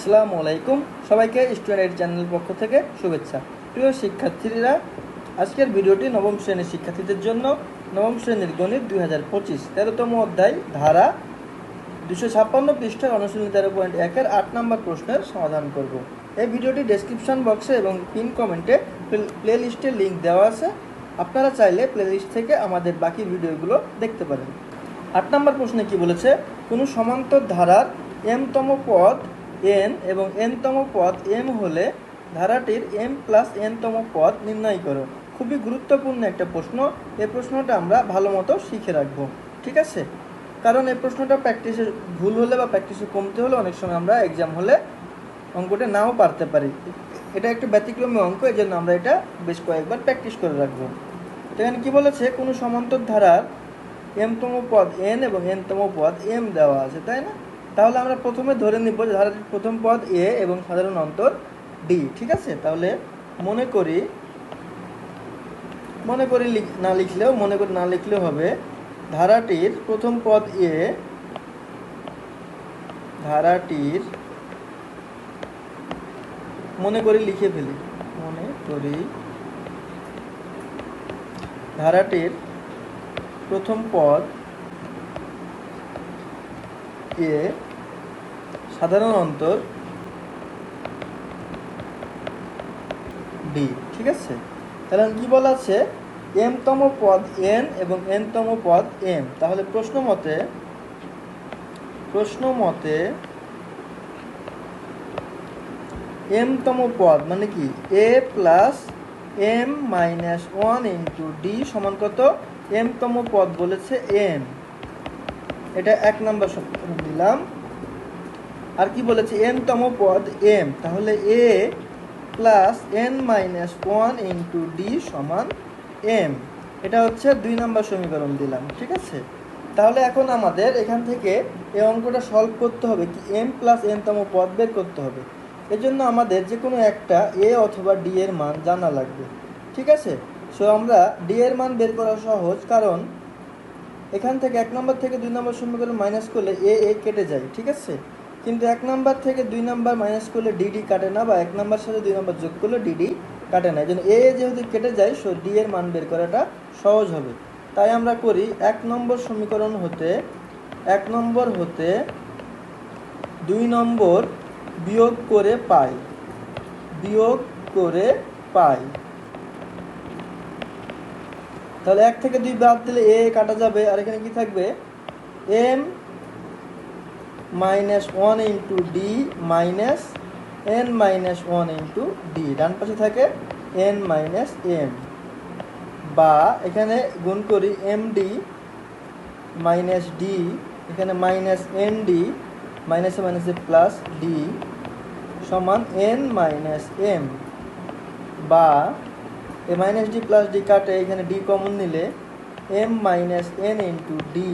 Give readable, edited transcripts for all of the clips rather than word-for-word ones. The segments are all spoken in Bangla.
আসসালামু আলাইকুম সবাইকে স্টুডেন্ট চ্যানেল পক্ষ থেকে শুভেচ্ছা। প্রিয় শিক্ষার্থীরা, আজকের ভিডিওটি নবম শ্রেণীর শিক্ষার্থীদের জন্য। নবম শ্রেণীর গণিত 2025 13তম অধ্যায় ধারা 256 পৃষ্ঠার অনুশীলনী 13.1-এর 8 নম্বর প্রশ্নের সমাধান করব। এই ভিডিওটি ডেসক্রিপশন বক্সে এবং পিন কমেন্টে প্লে লিস্টের লিঙ্ক দেওয়া আছে। আপনারা চাইলে প্লে লিস্ট থেকে আমাদের বাকি ভিডিওগুলো দেখতে পারেন। 8 নম্বর প্রশ্নে কি বলেছে, কোনো সমান্তর ধারার m-তম পদ n এবং n-তম পদ m হলে ধারাটির m+n-তম পদ নির্ণয় করো। খুবই গুরুত্বপূর্ণ একটা প্রশ্ন। এই প্রশ্নটা আমরা ভালো মতো শিখে রাখবো, ঠিক আছে? কারণ এই প্রশ্নটা প্র্যাকটিসে ভুল হলে বা প্র্যাকটিসে কমতে হলে অনেক সময় আমরা এক্সাম হলে অঙ্কটা নাও পারতে পারি। এটা একটু ব্যতিক্রমী অঙ্ক, এই জন্য আমরা এটা বেশ কয়েকবার প্র্যাকটিস করে রাখবো। এখানে কি বলেছে, কোনো সমান্তর ধারার m-তম পদ n এবং n-তম পদ m দেওয়া আছে, তাই না? তাহলে আমরা প্রথমে ধরে নিব যে ধারাটির প্রথম পদ a এবং সাধারণ অন্তর d, ঠিক আছে? তাহলে মনে করি না লিখলেও হবে ধারাটির প্রথম পদ a, ধারাটির ধারাটির প্রথম পদ a, সাধারণ অন্তর d, ঠিক আছে? তাহলে কি বলা আছে, m-তম পদ n এবং n-তম পদ m। তাহলে প্রশ্ন মতে m-তম পদ মানে কি, a plus m-1 into d সমান কত? m-তম পদ বলেছে n, এটা 1 নম্বর সমীকরণ দিলাম। আর কি বলেছে, n-তম পদ m, তাহলে a plus n-1 into d সমান m, এটা হচ্ছে 2 নম্বর সমীকরণ দিলাম, ঠিক আছে? তাহলে এখন আমাদের এখান থেকে এই অঙ্কটা সলভ করতে হবে কি, m প্লাস n-তম পদ বের করতে হবে। এজন্য আমাদের যে কোনো একটা a অথবা d এর মান জানা লাগবে, ঠিক আছে? সো আমরা d এর মান বের করা সহজ, কারণ এখান থেকে 1 নম্বর থেকে 2 নম্বর সমীকরণ মাইনাস করলে a কেটে যায়, ঠিক আছে? কিন্তু 1 নম্বর থেকে 2 নম্বর মাইনাস করলে dd কাটে না, বা 1 নম্বর সাথে 2 নম্বর যোগ করলে dd কাটে না। এই জন্য a যেহেতু কেটে যায়, সো d এর মান বের করাটা সহজ হবে। তাই আমরা করি 1 নম্বর সমীকরণ হতে 2 নম্বর বিয়োগ করে পাই। তাহলে 1 থেকে 2 বাদ দিলে a কাটা যাবে, আর এখানে কি থাকবে, m-1 into d minus n-1 into d, ডান পাশে থাকে n-m, বা এখানে গুণ করি md মাইনাস d, এখানে মাইনাস nd, মাইনাসে মাইনাসে প্লাস d সমান n-m, বা এ মাইনাস ডি প্লাস ডি কাটে, এখানে ডি কমন নিলে m-n ইন্টু ডি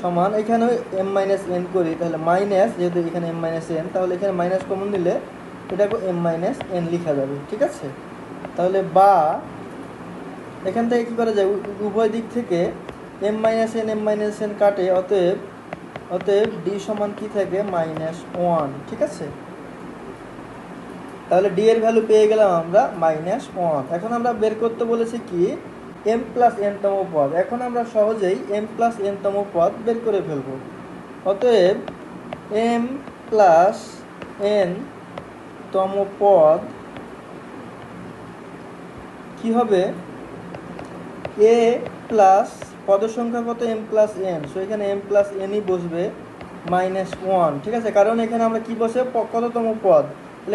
সমান, এখানে m-n করি, তাহলে মাইনাস, যেহেতু এখানে m-n, তাহলে এখানে মাইনাস কমন নিলে এটাকে m-n লেখা যাবে, ঠিক আছে? তাহলে বা এখান থেকে কী করা যায়, উভয় দিক থেকে m-n কাটে, অতএব ডি সমান কি থাকে, -1, ঠিক আছে? তাহলে ডি এর ভ্যালু পেয়ে গেলাম আমরা -1। এখন আমরা বের করতে বলেছি কি, m প্লাস n-তম পদ। এখন আমরা সহজেই m প্লাস n-তম পদ বের করে ফেলব। অতএব m প্লাস n-তম পদ কি হবে, a প্লাস পদের সংখ্যা কত, m প্লাস n, সো এখানে m প্লাস nই বসবে, -1, ঠিক আছে? কারণ এখানে আমরা কি বসে, কততম পদ,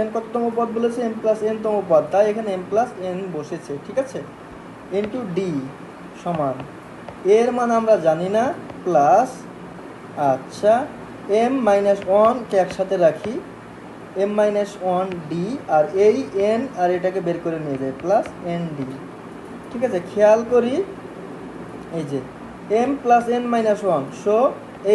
n কততম পদ বলেছে, m প্লাস n-তম পদ, তাই এখানে m প্লাস n বসেছে, ঠিক আছে? ইন্টু ডি সমান, এর মান আমরা জানি না, প্লাস, আচ্ছা, m-1 কে একসাথে রাখি, m-1 d, আর এই n আর এটাকে বের করে নিয়ে যায়, প্লাস nd, ঠিক আছে? খেয়াল করি, এই যে m প্লাস n-1, সো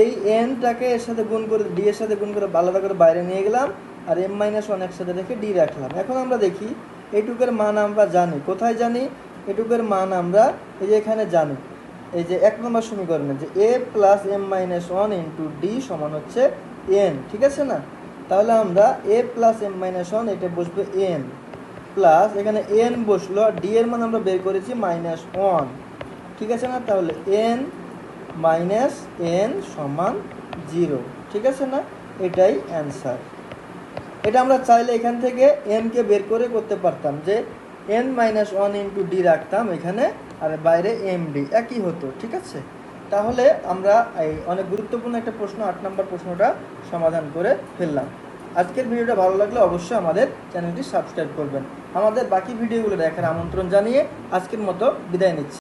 এই nটাকে এর সাথে গুণ করে, d এর সাথে গুণ করে আলাদা করে বাইরে নিয়ে গেলাম, আর m-1 একসাথে রেখে d রাখলাম। এখন আমরা দেখি এইটুকের মান আমরা জানি, কোথায় জানি, এটুকের মান আমরা এই যে এখানে জানি, এই যে 1 নম্বর সমীকরণে যে a plus m-1 into d সমান হচ্ছে n, ঠিক আছে না? তাহলে আমরা এ প্লাস এম মাইনাস ওয়ান, এটা বসবে এন প্লাস এখানে এন বসলো, আর ডি এর মান আমরা বের করেছি মাইনাস ওয়ান, ঠিক আছে না? তাহলে এন মাইনাস এন সমান 0, ঠিক আছে না? এটাই অ্যান্সার। এটা আমরা চাইলে এখান থেকে এমকে বের করে করতে পারতাম, যে N minus one into D রাখতাম এখানে, আর বাইরে এম ডি একই হতো, ঠিক আছে? তাহলে আমরা এই অনেক গুরুত্বপূর্ণ একটা প্রশ্ন, 8 নম্বর প্রশ্নটা সমাধান করে ফেললাম। আজকের ভিডিওটা ভালো লাগলে অবশ্যই আমাদের চ্যানেলটি সাবস্ক্রাইব করবেন। আমাদের বাকি ভিডিওগুলো দেখার আমন্ত্রণ জানিয়ে আজকের মতো বিদায় নিচ্ছি।